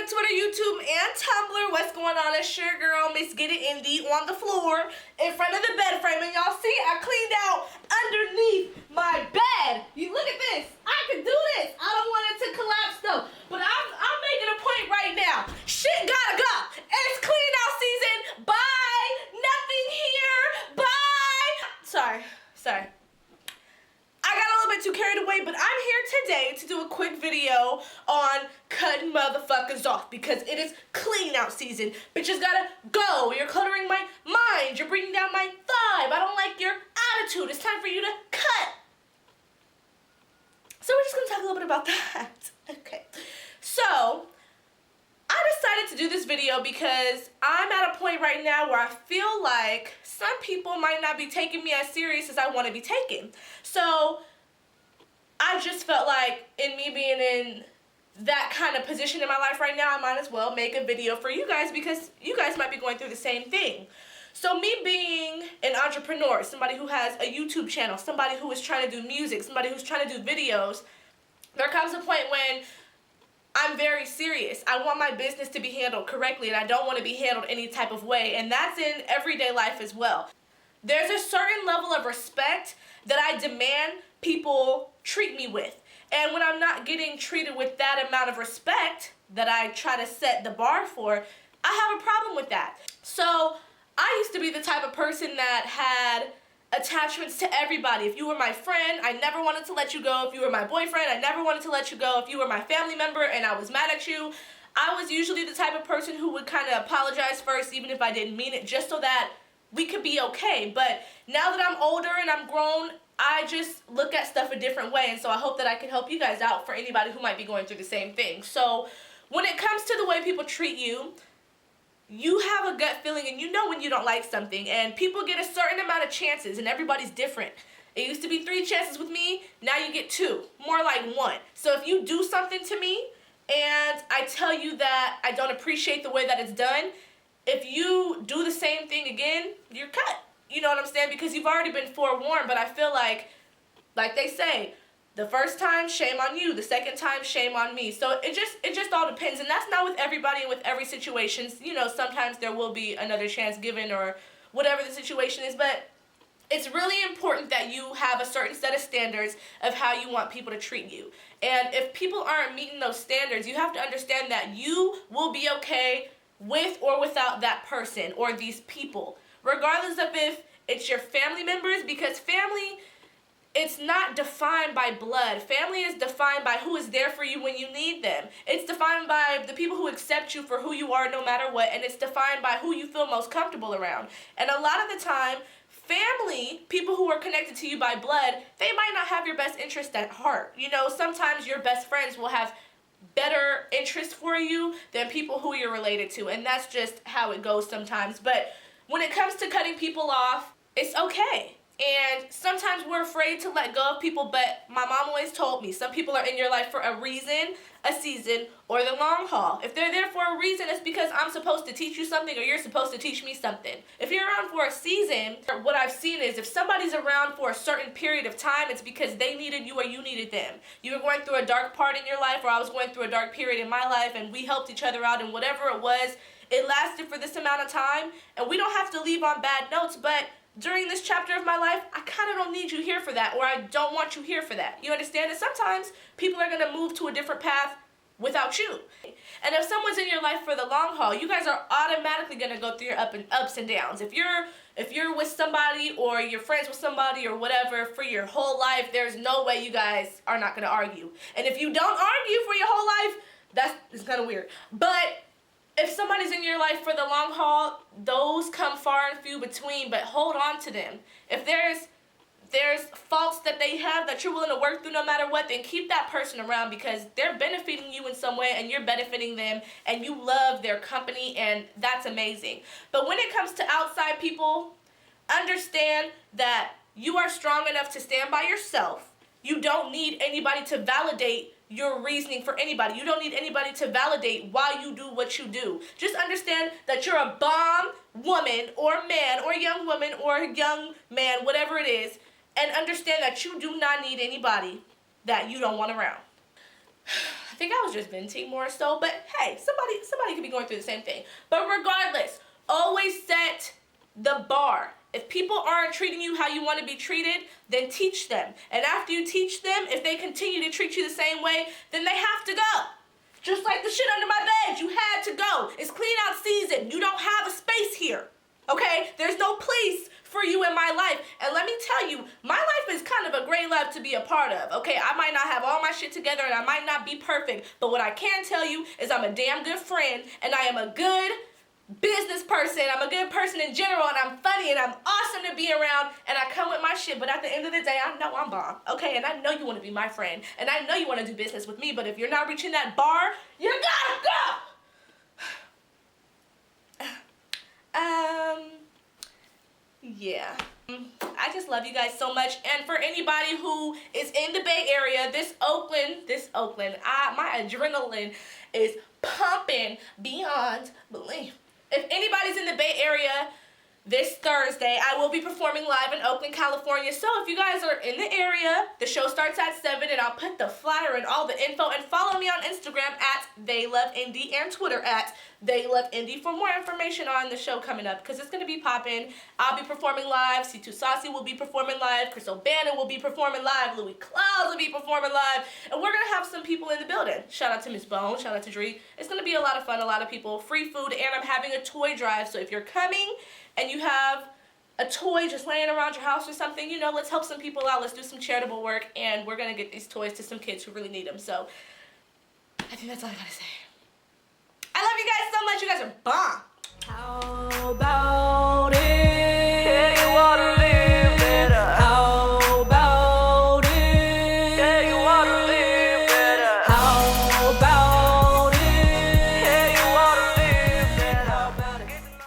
Facebook, Twitter, YouTube, and Tumblr. What's going on? It's your girl, Miss Get It Indie, on the floor in front of the bed frame. And y'all see, I cleaned out underneath my bed. You look at this. I can do this. I don't want it to collapse though. But I'm making a point right now. Shit gotta go. It's clean out season. Bye. Nothing here. Bye. Sorry. I got a little bit too carried away, but I'm here today to do a quick video on cutting motherfuckers off because it is clean out season. Bitches gotta go. You're cluttering my mind. You're bringing down my vibe. I don't like your attitude. It's time for you to cut. So we're just gonna talk a little bit about that. Okay. So I decided to do this video because I'm at a point right now where I feel like some people might not be taking me as serious as I want to be taken. So I just felt like in me being in that kind of position in my life right now, I might as well make a video for you guys because you guys might be going through the same thing. So me being an entrepreneur, somebody who has a YouTube channel, somebody who is trying to do music, somebody who's trying to do videos, there comes a point when I'm very serious. I want my business to be handled correctly and I don't want to be handled any type of way, and that's in everyday life as well. There's a certain level of respect that I demand people treat me with, and when I'm not getting treated with that amount of respect that I try to set the bar for, I have a problem with that. So I used to be the type of person that had attachments to everybody. If you were my friend, I never wanted to let you go. If you were my boyfriend, I never wanted to let you go. If you were my family member and I was mad at you, I was usually the type of person who would kind of apologize first, even if I didn't mean it, just so that we could be okay. But now that I'm older and I'm grown, I just look at stuff a different way, and so I hope that I can help you guys out for anybody who might be going through the same thing. So when it comes to the way people treat you, you have a gut feeling and you know when you don't like something, and people get a certain amount of chances and everybody's different. It used to be 3 chances with me, now you get 2, more like 1. So if you do something to me and I tell you that I don't appreciate the way that it's done, if you do the same thing again, you're cut. You know what I'm saying? Because you've already been forewarned. But I feel like they say, the first time, shame on you. The second time, shame on me. So it just all depends. And that's not with everybody and with every situation. You know, sometimes there will be another chance given or whatever the situation is. But it's really important that you have a certain set of standards of how you want people to treat you. And if people aren't meeting those standards, you have to understand that you will be okay with or without that person or these people. Regardless of if it's your family members, because family, it's not defined by blood. Family is defined by who is there for you when you need them. It's defined by the people who accept you for who you are no matter what, and it's defined by who you feel most comfortable around. And a lot of the time, family, people who are connected to you by blood, they might not have your best interest at heart. You know, sometimes your best friends will have better interest for you than people who you're related to, and that's just how it goes sometimes. But when it comes to cutting people off, it's okay. And sometimes we're afraid to let go of people, but my mom always told me, some people are in your life for a reason, a season, or the long haul. If they're there for a reason, it's because I'm supposed to teach you something or you're supposed to teach me something. If you're around for a season, what I've seen is if somebody's around for a certain period of time, it's because they needed you or you needed them. You were going through a dark part in your life, or I was going through a dark period in my life, and we helped each other out, and whatever it was, it lasted for this amount of time, and we don't have to leave on bad notes, but during this chapter of my life, I kind of don't need you here for that, or I don't want you here for that. You understand? And sometimes people are going to move to a different path without you. And if someone's in your life for the long haul, you guys are automatically going to go through your ups and downs. If you're with somebody or you're friends with somebody or whatever for your whole life, there's no way you guys are not going to argue. And if you don't argue for your whole life, it's kind of weird. But if somebody's in your life for the long haul, those come far and few between, but hold on to them. If there's faults that they have that you're willing to work through no matter what, then keep that person around because they're benefiting you in some way and you're benefiting them and you love their company, and that's amazing. But when it comes to outside people, understand that you are strong enough to stand by yourself. You don't need anybody to validate your reasoning for anybody. You don't need anybody to validate why you do what you do. Just understand that you're a bomb woman or man or young woman or young man, whatever it is, and understand that you do not need anybody that you don't want around. I think I was just venting more so, but hey, somebody could be going through the same thing. But regardless, always set the bar. If people aren't treating you how you want to be treated, then teach them. And after you teach them, if they continue to treat you the same way, then they have to go. Just like the shit under my bed, you had to go. It's clean out season. You don't have a space here. Okay? There's no place for you in my life. And let me tell you, my life is kind of a great life to be a part of. Okay? I might not have all my shit together and I might not be perfect, but what I can tell you is I'm a damn good friend and I am a good business person. I'm a good person in general, and I'm funny, and I'm awesome to be around, and I come with my shit, but at the end of the day, I know I'm bomb, okay? And I know you want to be my friend, and I know you want to do business with me, but if you're not reaching that bar, you gotta go! Yeah. I just love you guys so much, and for anybody who is in the Bay Area, this Oakland, my adrenaline is pumping beyond belief. If anybody's in the Bay Area this Thursday, I will be performing live in Oakland, California. So if you guys are in the area, the show starts at 7, and I'll put the flyer and all the info. And follow me on Instagram at TheyLoveIndie and Twitter at TheyLoveIndie for more information on the show coming up, because it's going to be popping. I'll be performing live. C2 Saucy will be performing live. Chris O'Bannon will be performing live. Louis Clouds will be performing live. And we're going to have some people in the building. Shout out to Miss Bone. Shout out to Dree. It's going to be a lot of fun, a lot of people. Free food, and I'm having a toy drive. So if you're coming and you have a toy just laying around your house or something, you know, let's help some people out. Let's do some charitable work, and we're going to get these toys to some kids who really need them. So I think that's all I got to say. I love you guys so much. You guys are bomb. How about